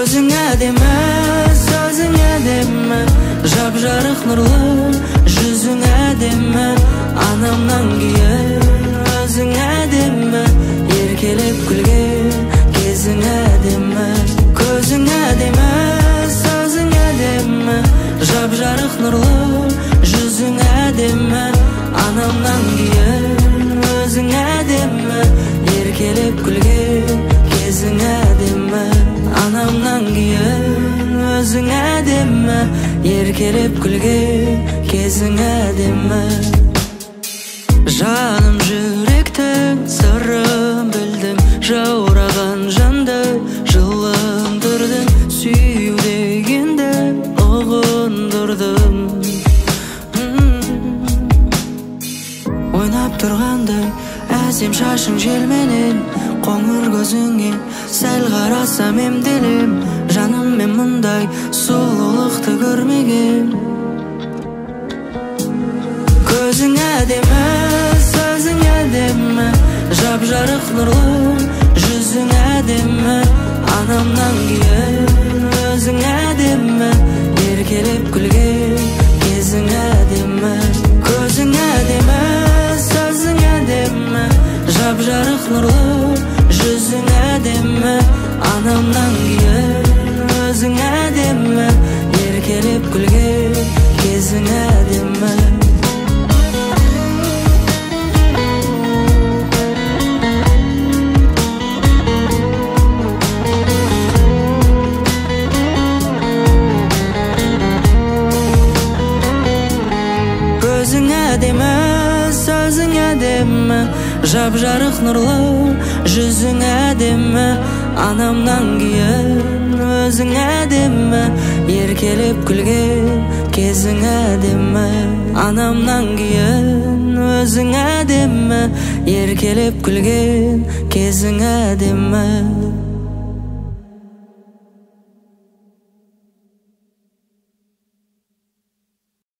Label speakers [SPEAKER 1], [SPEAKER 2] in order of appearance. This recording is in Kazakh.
[SPEAKER 1] Көзің әдемі, сөзің әдемі, жап-жарық нұрлы, жүзің әдемі, анамнан кейін өзің әдемі, еркелеп күлген кезің әдемі. Көзің әдемі, сөзің әдемі, жап-жарық нұрлы, жүзің әдемі, анамнан кейін өзің әдемі, еркелеп күлген кезің әдемі. Анамнан кейін өзің әдемі, еркелеп күлген кезің әдемі. Жаным жүректің сырын білдім, жаураған жанды жылындырдың, сүю дегенді ұғындырдым. Ойнап тұрғандай әсем шашың желменен, қоңыр көзіңе сәл қарасам емделем. Жаным мен мұндай сұлулықты көрмеген. Көзің әдемі, сөзің әдемі, жап-жарық нұрлы, жүзің әдемі, анамнан кейін өзің әдемі, еркелеп күлген кезің әдемі. Көзің әдемі, сөзің әдемі, жап-жарық нұрлы, жүзің әдемі, анамнан кейін өзің әдемі, еркелеп күлген кезің әдемі. Көзің әдемі, сөзің әдемі, жап-жарық нұрлы, жүзің әдемі, анамнан кейін өзің әдемі, еркелеп күлген кезің әдемі. Анамнан кейін өзің әдемі, еркелеп күлген кезің әдемі.